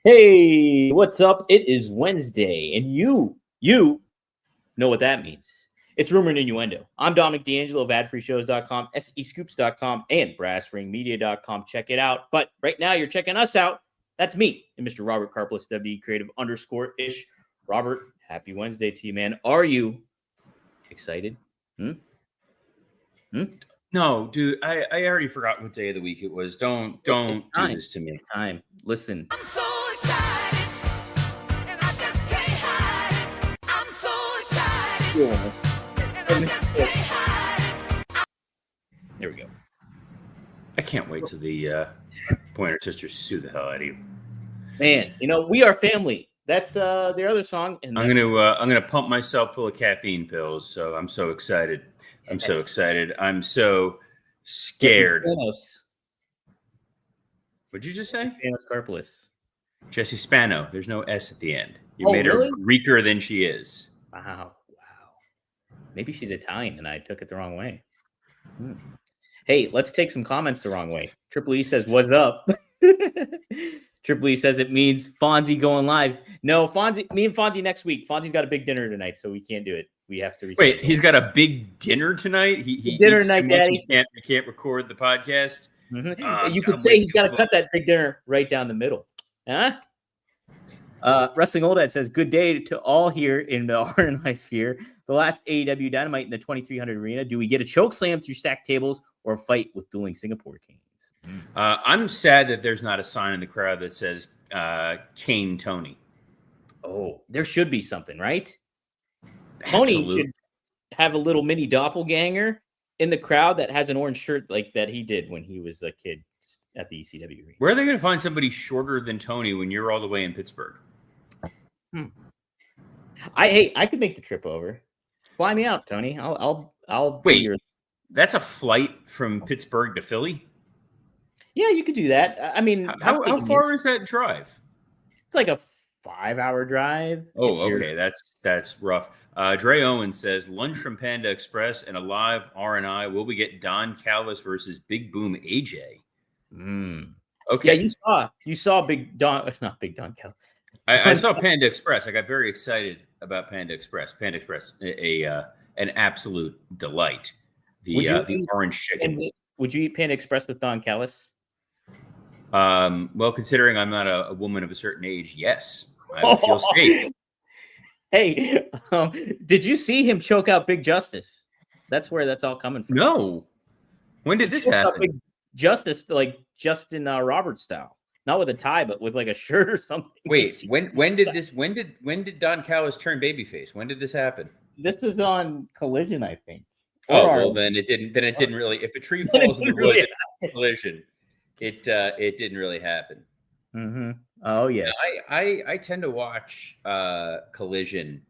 Hey, what's up? It is Wednesday, and you know what that means. It's Rumor and Innuendo. I'm Dominic D'Angelo of adfreeshows.com, SEScoops.com, and brassringmedia.com. Check it out. But right now, you're checking us out. That's me and Mr. Robert Karplis, WD Creative _ish. Robert, happy Wednesday to you, man. Are you excited? No, dude, I already forgot what day of the week it was. Don't do this to me. It's time. Listen. I'm so excited, and I just can't hide it. I'm so excited, and I just can't hide it. There we go. I can't wait till the Pointer Sisters sue the hell out of you. Man, we are family. That's their other song. And I'm gonna pump myself full of caffeine pills. So I'm so excited. I'm so excited. I'm so scared. What'd you just say? Spanos Karplis. Jesse Spano. There's no S at the end. You made really? her Greeker than she is. Wow. Maybe she's Italian and I took it the wrong way. Hey, let's take some comments the wrong way. Triple E says, "What's up?" Triple E says it means Fonzie going live. No, me and Fonzie next week. Fonzie's got a big dinner tonight, so we can't do it. We have to wait. He's got a big dinner tonight. He dinner eats tonight, too much. Daddy. He can't record the podcast. You could say he's got to cut that big dinner right down the middle. Huh? Wrestling Old Dad says, "Good day to all here in the R&I sphere. The last AEW Dynamite in the 2300 arena. Do we get a choke slam through stacked tables or a fight with dueling Singapore Kings?" I'm sad that there's not a sign in the crowd that says Kane Tony. Oh, there should be something, right? Tony should have a little mini doppelganger in the crowd that has an orange shirt like that he did when he was a kid at the ECW arena. Where are they going to find somebody shorter than Tony when you're all the way in Pittsburgh? I could make the trip over. Fly me out, Tony. I'll wait. That's a flight from Pittsburgh to Philly? Yeah, you could do that. I mean, how far is that drive? It's like a 5-hour drive. Oh, okay. That's rough. Dre Owens says, lunch from Panda Express and a live R&I. Will we get Don Callis versus Big Boom AJ? Okay. Yeah, you saw Big Don, not Big Don Callis. I saw Panda Express. I got very excited about Panda Express. Panda Express, an absolute delight. The orange chicken. Would you eat Panda Express with Don Callis? Well, considering I'm not a woman of a certain age, yes, I would feel safe. Hey, did you see him choke out Big Justice? That's where that's all coming from. No. When did this happen? Big Justice, like Justin Roberts style, not with a tie, but with like a shirt or something. Wait, when did Don Callis turn babyface? When did this happen? This was on Collision, I think. Oh, well, then it didn't really. If a tree falls in the woods, Collision. It didn't really happen. Mm-hmm. Oh yes. I tend to watch Collision.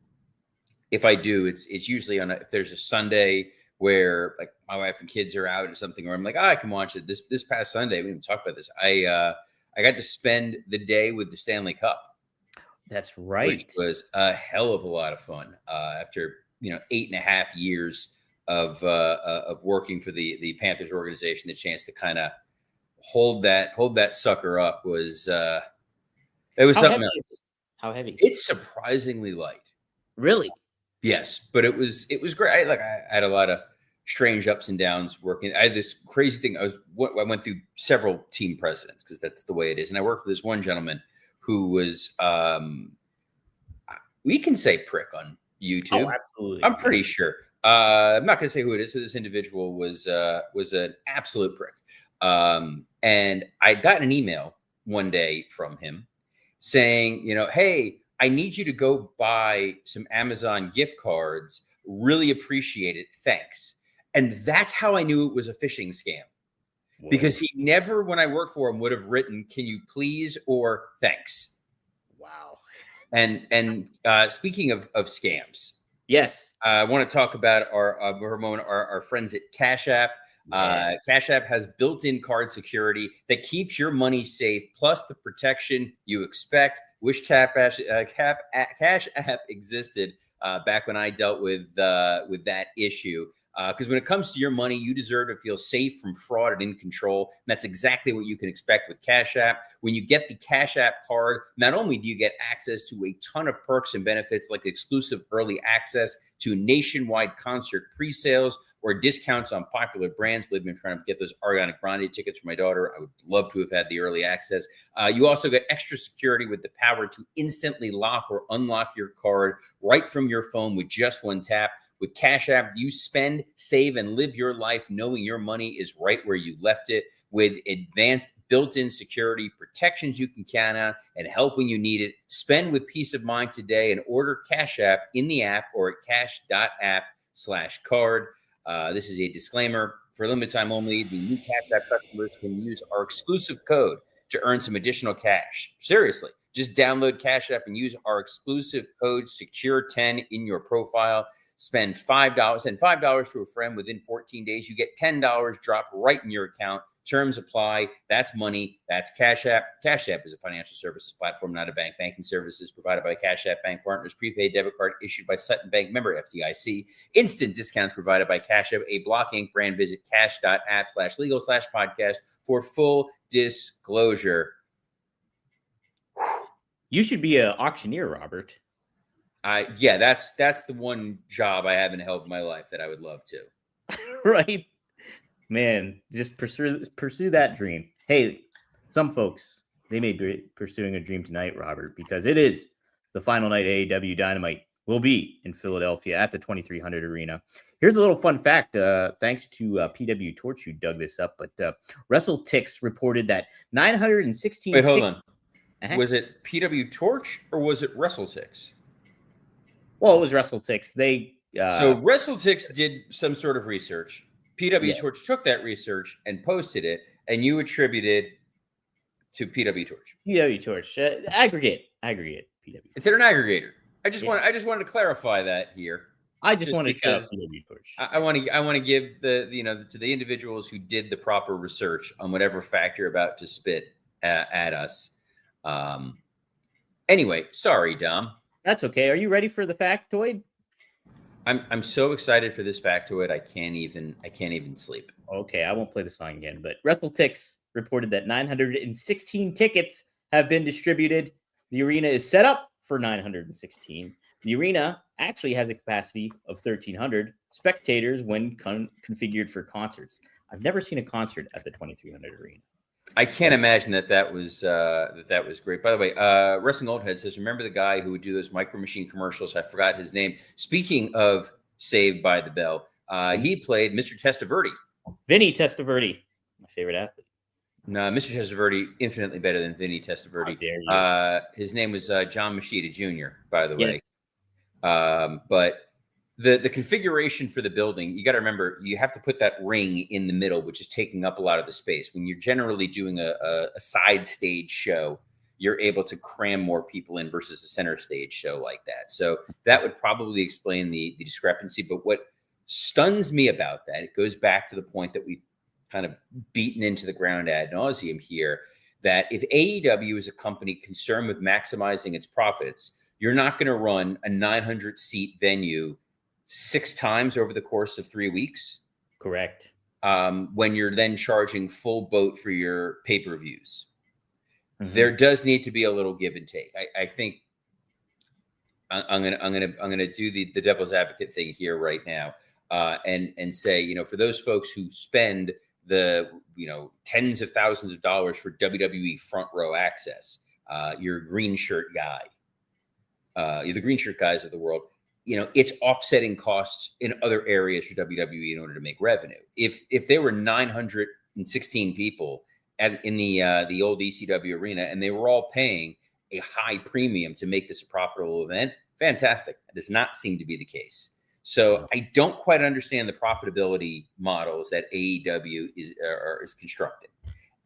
If I do, it's usually if there's a Sunday where like my wife and kids are out or something, where I'm like, I can watch it. This past Sunday, we didn't talk about this. I got to spend the day with the Stanley Cup. That's right. Which was a hell of a lot of fun. After 8.5 years of working for the Panthers organization, the chance to kind of hold that sucker up was it was something else. How heavy? It's surprisingly light. Really? Yes, but it was great. I had a lot of strange ups and downs working. I had this crazy thing. I went through several team presidents because that's the way it is, and I worked with this one gentleman who was we can say prick on YouTube. Oh, absolutely. I'm pretty sure. I'm not going to say who it is. So this individual was an absolute prick. And I got an email one day from him saying, hey, I need you to go buy some Amazon gift cards. Really appreciate it. Thanks. And that's how I knew it was a phishing scam. Whoa. Because he never, when I worked for him, would have written, can you please, or thanks. Wow. And speaking of scams. Yes. I want to talk about our friends at Cash App. Yes. Cash App has built-in card security that keeps your money safe, plus the protection you expect. Wish Cash App existed back when I dealt with that issue. Because when it comes to your money, you deserve to feel safe from fraud and in control. And that's exactly what you can expect with Cash App. When you get the Cash App card, not only do you get access to a ton of perks and benefits like exclusive early access to nationwide concert pre-sales or discounts on popular brands. Believe me, I'm trying to get those Ariana Grande tickets for my daughter. I would love to have had the early access. You also get extra security with the power to instantly lock or unlock your card right from your phone with just one tap. With Cash App, you spend, save, and live your life knowing your money is right where you left it. With advanced built-in security, protections you can count on, and help when you need it. Spend with peace of mind today and order Cash App in the app or at cash.app/card. This is a disclaimer. For a limited time only, the new Cash App customers can use our exclusive code to earn some additional cash. Seriously, just download Cash App and use our exclusive code SECURE10 in your profile. Send $5 to a friend within 14 days. You get $10 dropped right in your account. Terms apply. That's money. That's Cash App. Cash App is a financial services platform, not a bank. Banking services provided by Cash App Bank Partners. Prepaid debit card issued by Sutton Bank, member FDIC. Instant discounts provided by Cash App. A Block Inc. brand. Visit cash.app/legal/podcast for full disclosure. You should be an auctioneer, Robert. Yeah, that's the one job I haven't held in my life that I would love to. Right? Man, just pursue that dream. Hey, some folks, they may be pursuing a dream tonight, Robert, because it is the final night AEW Dynamite will be in Philadelphia at the 2300 Arena. Here's a little fun fact. Thanks to PW Torch who dug this up, but WrestleTix reported that 916. Wait, hold on. Was it PW Torch or was it WrestleTix? Well, it was WrestleTix. So WrestleTix did some sort of research. PW Yes. Torch took that research and posted it, and you attributed to PW Torch. PW Torch. Aggregate. PW. It's an aggregator. I just wanted to clarify that here. I just want to shout out because PW Torch. I want to give to the individuals who did the proper research on whatever fact you're about to spit at us. Anyway, sorry, Dom. That's okay. Are you ready for the factoid? I'm so excited for this factoid. I can't even sleep. Okay, I won't play the song again, but WrestleTix reported that 916 tickets have been distributed. The arena is set up for 916. The arena actually has a capacity of 1,300 spectators when configured for concerts. I've never seen a concert at the 2300 Arena. I can't imagine that was great. By the way, Wrestling Old Head says, remember the guy who would do those Micro Machine commercials? I forgot his name. Speaking of Saved by the Bell, he played Mr. Testaverde. Vinny Testaverde, my favorite athlete. No, Mr. Testaverde, infinitely better than Vinny Testaverde. How dare you. His name was John Machida Jr., by the way. Yes. But the configuration for the building, you got to remember, you have to put that ring in the middle, which is taking up a lot of the space. When you're generally doing a side stage show, you're able to cram more people in versus a center stage show like that. So that would probably explain the discrepancy. But what stuns me about that, it goes back to the point that we've kind of beaten into the ground ad nauseum here, that if AEW is a company concerned with maximizing its profits, you're not going to run a 900-seat venue 6 times over the course of 3 weeks. Correct. When you're then charging full boat for your pay-per-views. Mm-hmm. There does need to be a little give and take. I think I'm gonna do the devil's advocate thing here right now, and say, for those folks who spend the tens of thousands of dollars for WWE front row access, your green shirt guy, the green shirt guys of the world. It's offsetting costs in other areas for WWE in order to make revenue. If there were 916 people in the old ECW arena and they were all paying a high premium to make this a profitable event, fantastic. That does not seem to be the case. So I don't quite understand the profitability models that AEW is constructing.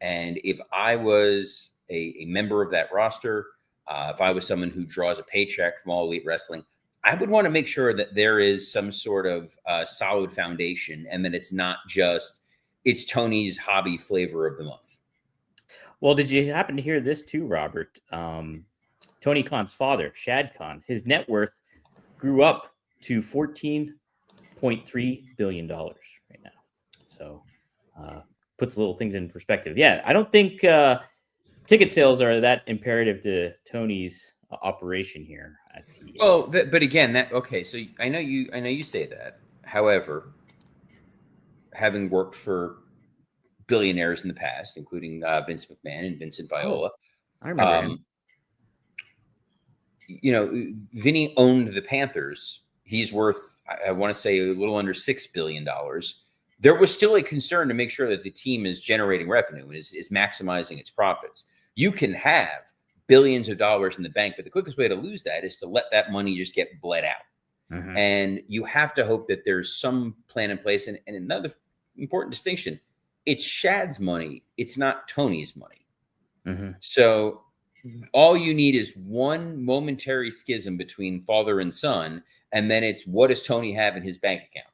And if I was a member of that roster, if I was someone who draws a paycheck from All Elite Wrestling, I would want to make sure that there is some sort of solid foundation and that it's not just, it's Tony's hobby flavor of the month. Well, did you happen to hear this too, Robert? Tony Khan's father, Shad Khan, his net worth grew up to $14.2 $0.3 billion right now. So puts little things in perspective. Yeah, I don't think ticket sales are that imperative to Tony's operation here at the. Well, but again, okay. So I know you say that. However, having worked for billionaires in the past, including Vince McMahon and Vincent Viola, I remember him. You know, Vinny owned the Panthers. He's worth, I want to say, a little under $6 billion. There was still a concern to make sure that the team is generating revenue and is maximizing its profits. You can have billions of dollars in the bank, but the quickest way to lose that is to let that money just get bled out. Mhm. And you have to hope that there's some plan in place. And another important distinction, it's Shad's money. It's not Tony's money. Mhm. So all you need is one momentary schism between father and son, and then it's what does Tony have in his bank account?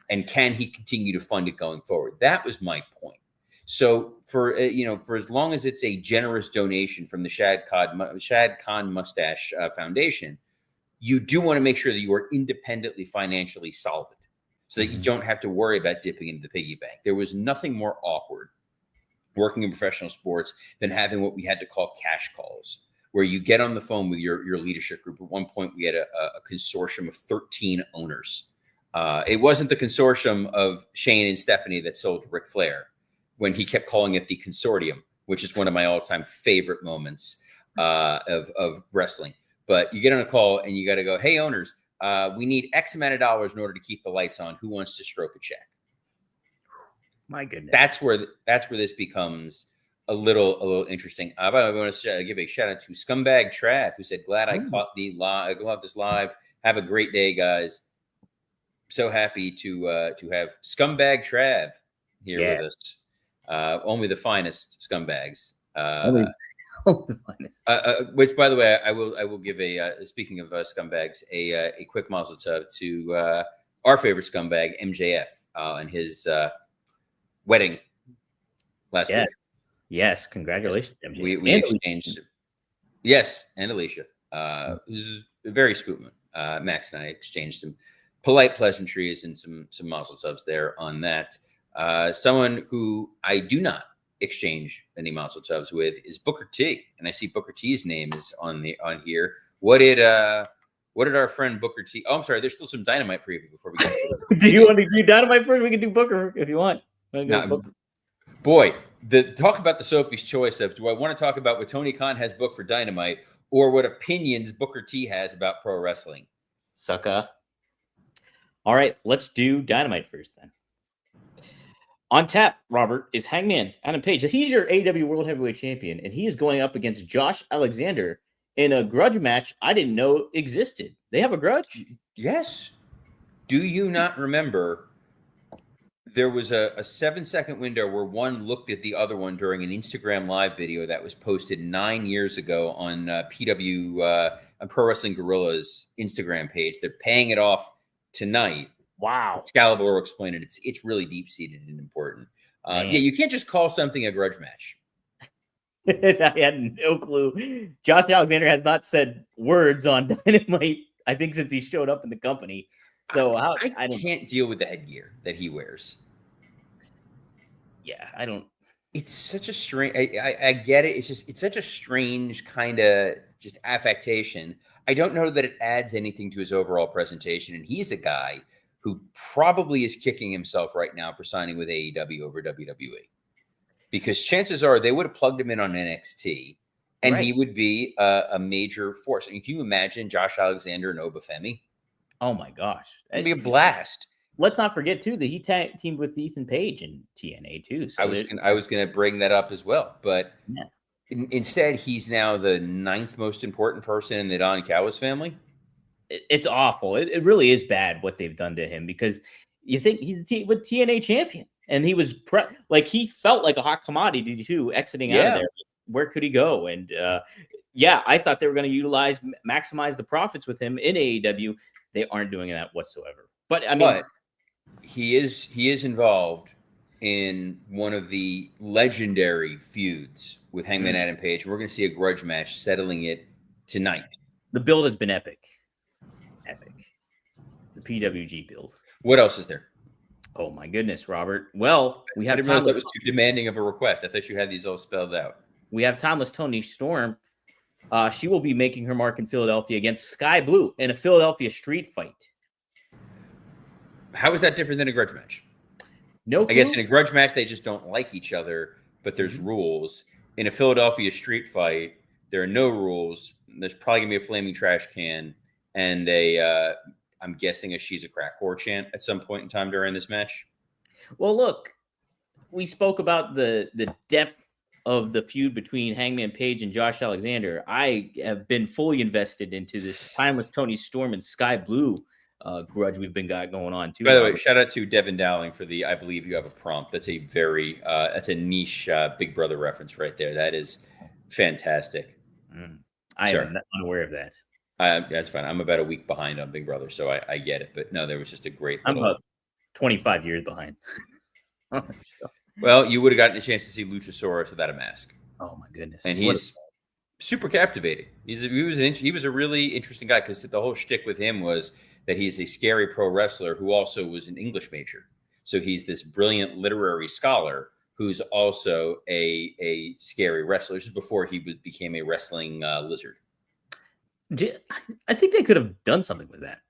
And can he continue to fund it going forward? That was my point. So for as long as it's a generous donation from the Shad Khan Mustache Foundation, you do want to make sure that you are independently financially solvent so that you don't have to worry about dipping into the piggy bank. There was nothing more awkward working in professional sports than having what we had to call cash calls, where you get on the phone with your leadership group. At one point, we had a consortium of 13 owners. It wasn't the consortium of Shane and Stephanie that sold to Ric Flair when he kept calling it the consortium, which is one of my all-time favorite moments of wrestling. But you get on a call and you got to go, hey, owners, we need X amount of dollars in order to keep the lights on. Who wants to stroke a check? My goodness. That's where this becomes a little interesting. I want to give a shout out to Scumbag Trav, who said, "Glad I caught this live. Have a great day, guys. So happy to have Scumbag Trav here with us. Only the finest scumbags. Only the finest. Which, by the way, I will give speaking of scumbags, a quick mazel tov to our favorite scumbag MJF and his wedding last week. Yes, congratulations, MJF. We exchanged. Yes, and Alicia. This is very Scootman. Max and I exchanged some polite pleasantries and some mazel tovs there on that. Someone who I do not exchange any mazel tovs with is Booker T, and I see Booker T's name is on here. What did our friend Booker T? Oh, I'm sorry. There's still some Dynamite preview before we get to Booker. Do you want to do Dynamite first? We can do Booker if you want. No, boy, talk about the Sophie's choice of do I want to talk about what Tony Khan has booked for Dynamite or what opinions Booker T has about pro wrestling? Sucker. All right, let's do Dynamite first then. On tap, Robert, is Hangman Adam Page. He's your AEW World Heavyweight Champion, and he is going up against Josh Alexander in a grudge match I didn't know existed. They have a grudge? Yes. Do you not remember there was a 7-second window where one looked at the other one during an Instagram live video that was posted 9 years ago on on Pro Wrestling Guerrilla's Instagram page? They're paying it off tonight. Wow. Excalibur will explain it. It's really deep-seated and important. Yeah, you can't just call something a grudge match. I had no clue. Josh Alexander has not said words on Dynamite, I think, since he showed up in the company. So I can't deal with the headgear that he wears. Yeah, I don't. It's such a strange. I get it. It's such a strange kind of just affectation. I don't know that it adds anything to his overall presentation. And he's a guy who probably is kicking himself right now for signing with AEW over WWE, because chances are they would have plugged him in on NXT, and he would be a major force. I mean, can you imagine Josh Alexander and Obafemi? Oh my gosh, it'd be a blast. Let's not forget too that he teamed with Ethan Page in TNA too. So I was gonna bring that up as well, but instead he's now the 9th most important person in the Don Callis family. It's awful. It really is bad what they've done to him, because you think he's with TNA champion, and he was he felt like a hot commodity too, exiting out of there. Where could he go? And I thought they were going to maximize the profits with him in AEW. They aren't doing that whatsoever. But I mean, he is involved in one of the legendary feuds with Hangman Adam Page. We're going to see a grudge match settling it tonight. The build has been epic. The PWG build. What else is there? Oh my goodness, Robert. Well, we I have didn't realize that timeless, was too demanding of a request. I thought you had these all spelled out. we have timeless Tony Storm. She will be making her mark in Philadelphia against Sky Blue in a Philadelphia street fight. How is that different than a grudge match? No, I guess clue? in a grudge match, they just don't like each other, but there's rules. In a Philadelphia street fight, there are no rules. There's probably going to be a flaming trash can and I'm guessing she's a crack whore chant at some point in time during this match. Well, look, we spoke about the depth of the feud between Hangman Page and Josh Alexander. I have been fully invested into this timeless Tony Storm and Sky Blue grudge we've been got going on too. By the way, shout out to Devin Dowling for the I believe you have a prompt. That's a very that's a niche Big Brother reference right there. That is fantastic. I am unaware of that. That's fine. I'm about a week behind on Big Brother, so I get it. But no, there was just a great. I'm about 25 years behind. Well, you would have gotten a chance to see Luchasaurus without a mask. Oh my goodness! And he's super captivating. He was a really interesting guy because the whole shtick with him was that he's a scary pro wrestler who also was an English major. So he's this brilliant literary scholar who's also a scary wrestler. This is before he became a wrestling lizard. I think they could have done something with that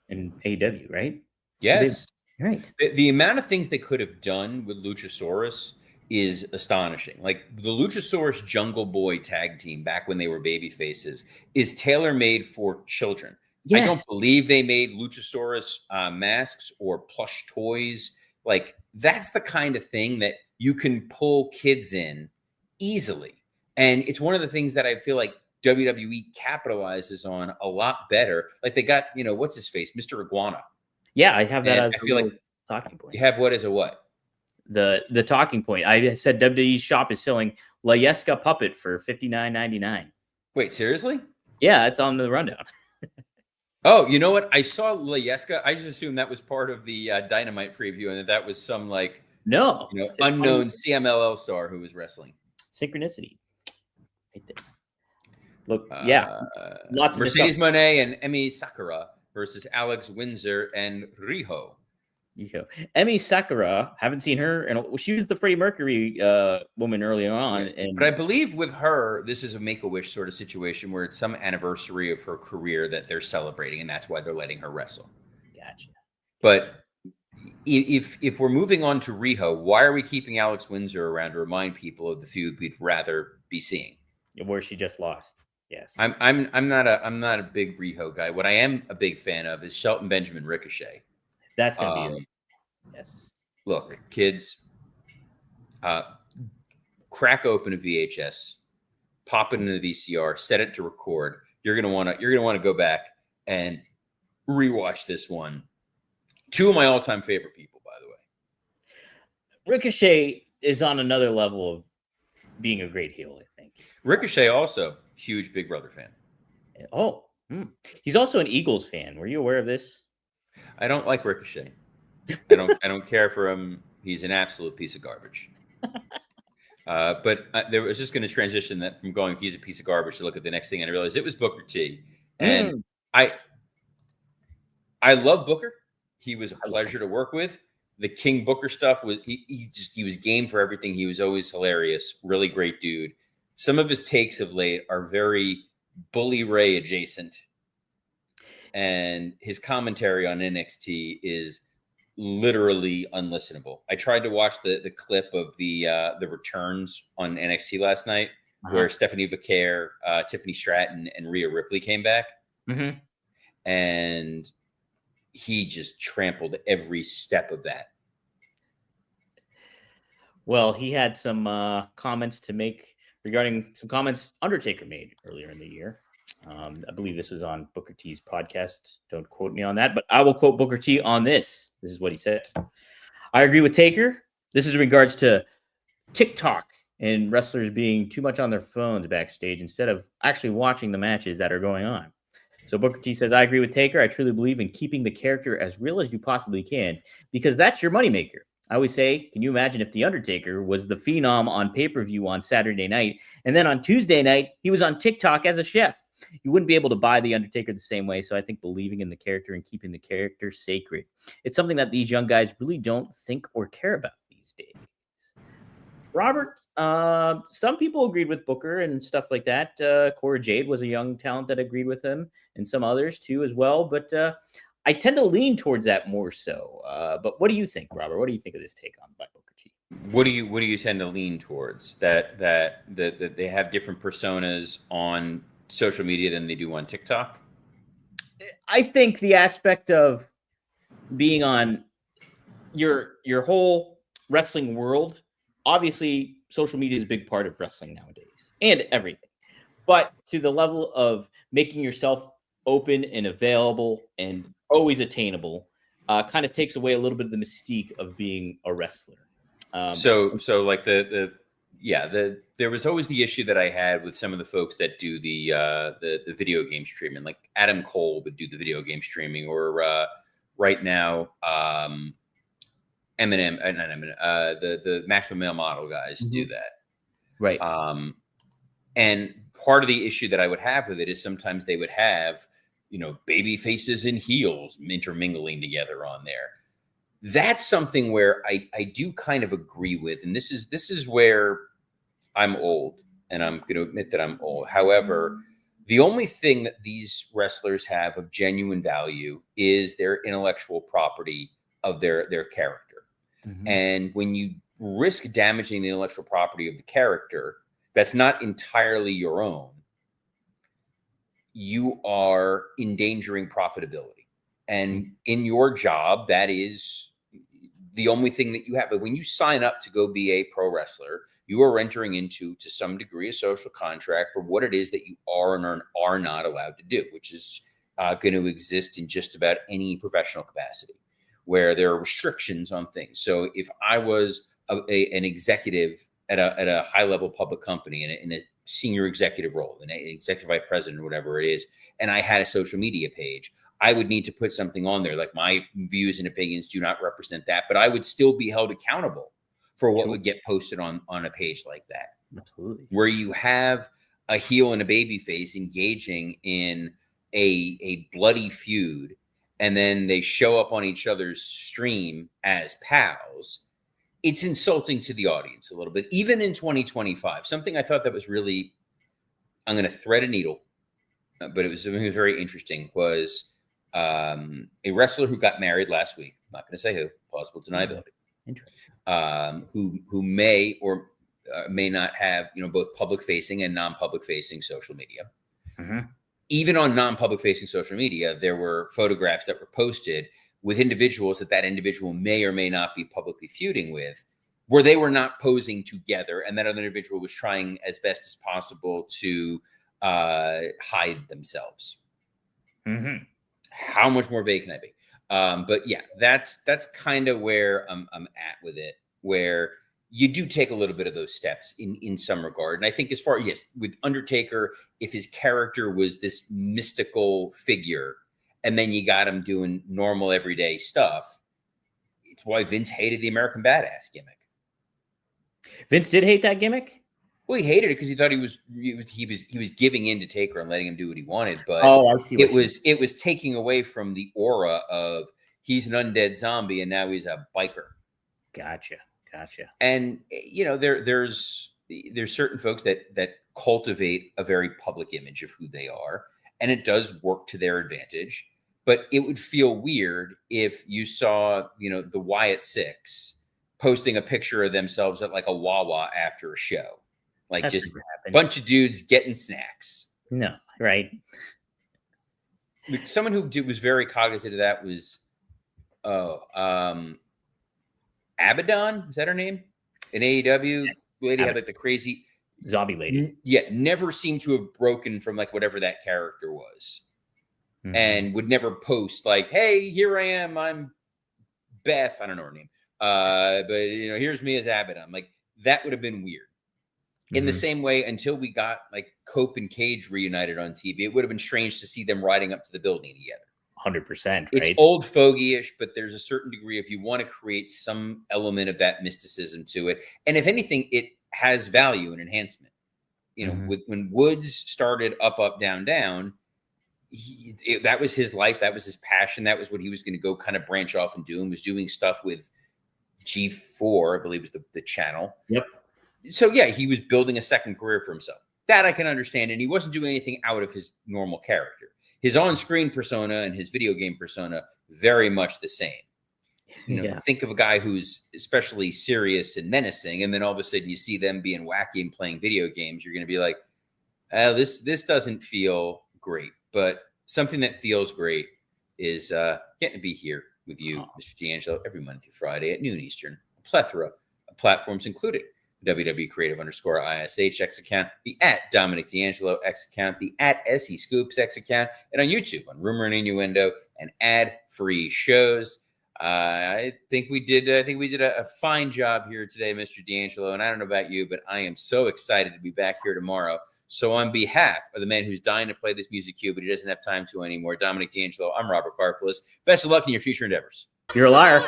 in AEW, right? Yes. Right. The amount of things they could have done with Luchasaurus is astonishing. Like the Luchasaurus Jungle Boy tag team back when they were baby faces is tailor-made for children. Yes. I don't believe they made Luchasaurus masks or plush toys. Like that's the kind of thing that you can pull kids in easily. And it's one of the things that I feel like WWE capitalizes on a lot better. Like they got, what's his face? Mr. Iguana. Yeah, I have that and as I feel like talking point. You have what as a what? The talking point. I said WWE's shop is selling La Yesca puppet for $59.99. Wait, seriously? Yeah, it's on the rundown. Oh, you know what? I saw La Yesca. I just assumed that was part of the Dynamite preview and that was some unknown CMLL star who was wrestling. Synchronicity. Right there. Look, yeah. Lots of Mercedes Moné and Emi Sakura versus Alex Windsor and Riho. Emi Sakura, haven't seen her, and she was the Freddie Mercury woman early on. Yes, but I believe with her, this is a Make-A-Wish sort of situation where it's some anniversary of her career that they're celebrating, and that's why they're letting her wrestle. Gotcha. But if we're moving on to Riho, why are we keeping Alex Windsor around to remind people of the feud we'd rather be seeing? Where she just lost. Yes. I'm not a big Riho guy. What I am a big fan of is Shelton Benjamin Ricochet. That's gonna be yes. Look, kids, crack open a VHS, pop it into the VCR, set it to record. You're gonna want to go back and rewatch this one. Two of my all-time favorite people, by the way. Ricochet is on another level of being a great heel, I think. Ricochet also huge Big Brother fan. Oh, he's also an Eagles fan. Were you aware of this? I don't like Ricochet. I don't care for him. He's an absolute piece of garbage. But there was just going to transition that from going he's a piece of garbage to look at the next thing and I realized it was Booker T. And I love Booker. He was a pleasure to work with. The King Booker stuff was he was game for everything. He was always hilarious. Really great dude. Some of his takes of late are very Bully Ray adjacent. And his commentary on NXT is literally unlistenable. I tried to watch the clip of the returns on NXT last night where Stephanie Vaquer, Tiffany Stratton, and Rhea Ripley came back. Mm-hmm. And he just trampled every step of that. Well, he had some comments to make regarding some comments Undertaker made earlier in the year. I believe this was on Booker T's podcast. Don't quote me on that, but I will quote Booker T on this. This is what he said. I agree with Taker. This is in regards to TikTok and wrestlers being too much on their phones backstage instead of actually watching the matches that are going on. So Booker T says, I agree with Taker. I truly believe in keeping the character as real as you possibly can because that's your moneymaker. I always say, can you imagine if The Undertaker was the phenom on pay-per-view on Saturday night, and then on Tuesday night, he was on TikTok as a chef? you wouldn't be able to buy the Undertaker the same way. So I think believing in the character and keeping the character sacred, it's something that these young guys really don't think or care about these days. Robert, some people agreed with Booker and stuff like that. Cora Jade was a young talent that agreed with him, and some others too as well. But I tend to lean towards that more so. But what do you think, Robert? What do you think of this take on by Booker T? What do you tend to lean towards? That they have different personas on social media than they do on TikTok? I think the aspect of being on your whole wrestling world, obviously social media is a big part of wrestling nowadays and everything. But to the level of making yourself open and available and always attainable, kind of takes away a little bit of the mystique of being a wrestler. So like there was always the issue that I had with some of the folks that do the video game streaming, like Adam Cole would do the video game streaming, or right now the Maximum Male Model guys do that, right? And part of the issue that I would have with it is sometimes they would have, baby faces and heels intermingling together on there. That's something where I do kind of agree with. And this is where I'm old, and I'm going to admit that I'm old. However, the only thing that these wrestlers have of genuine value is their intellectual property of their character. Mm-hmm. And when you risk damaging the intellectual property of the character that's not entirely your own, you are endangering profitability. And in your job, that is the only thing that you have. But when you sign up to go be a pro wrestler, you are entering into, to some degree, a social contract for what it is that you are and are not allowed to do, which is going to exist in just about any professional capacity, where there are restrictions on things. So if I was an executive at a high level public company in a senior executive role, an executive vice president or whatever it is, and I had a social media page, I would need to put something on there like my views and opinions do not represent that, but I would still be held accountable for what would get posted on a page like that. Absolutely. Where you have a heel and a baby face engaging in a bloody feud, and then they show up on each other's stream as pals, it's insulting to the audience a little bit, even in 2025. Something I thought that was really, I'm going to thread a needle, but it was very interesting, was a wrestler who got married last week. I'm not going to say who, plausible deniability. Interesting. Who may or may not have, both public facing and non-public facing social media. Mm-hmm. Even on non-public facing social media, there were photographs that were posted with individuals that individual may or may not be publicly feuding with, where they were not posing together, and that other individual was trying as best as possible to hide themselves. Mm-hmm. How much more vague can I be? But yeah, that's kind of where I'm at with it, where you do take a little bit of those steps in some regard. And I think with Undertaker, if his character was this mystical figure, and then you got him doing normal everyday stuff, it's why Vince hated the American Badass gimmick. Vince did hate that gimmick? Well, he hated it because he thought he was giving in to Taker and letting him do what he wanted. But I see. It was taking away from the aura of he's an undead zombie and now he's a biker. Gotcha. And there's certain folks that cultivate a very public image of who they are, and it does work to their advantage. But it would feel weird if you saw, the Wyatt Six posting a picture of themselves at like a Wawa after a show. Like that's just a bunch of dudes getting snacks. No, right. Someone who was very cognizant of that was, Abaddon. Is that her name? In AEW, yes. Lady had like the crazy zombie lady. Yeah, never seemed to have broken from like whatever that character was. Mm-hmm. And would never post like, hey, here I am. I'm Beth. I don't know her name. But here's me as Abaddon. Like that would have been weird. In the same way, until we got like Cope and Cage reunited on TV, it would have been strange to see them riding up to the building together. 100%. Right? It's old fogey-ish, but there's a certain degree if you want to create some element of that mysticism to it. And if anything, it has value and enhancement. you know, when Woods started up, down, down, that was his life. That was his passion. That was what he was going to go kind of branch off and do, and was doing stuff with G4, I believe was the channel. Yep. So yeah, he was building a second career for himself. That I can understand. And he wasn't doing anything out of his normal character. His on-screen persona and his video game persona, very much the same. You know, think of a guy who's especially serious and menacing, and then all of a sudden you see them being wacky and playing video games. You're going to be like, this doesn't feel great. But something that feels great is getting to be here with you, Mr. D'Angelo, every Monday through Friday at noon Eastern. A plethora of platforms, including the WWE Creative_ISH X account, the at Dominic D'Angelo X account, the at SE Scoops X account, and on YouTube on Rumor and Innuendo and ad-free shows. I think we did a fine job here today, Mr. D'Angelo. And I don't know about you, but I am so excited to be back here tomorrow. So on behalf of the man who's dying to play this music cue, but he doesn't have time to anymore, Dominic D'Angelo, I'm Robert Karpolis. Best of luck in your future endeavors. You're a liar.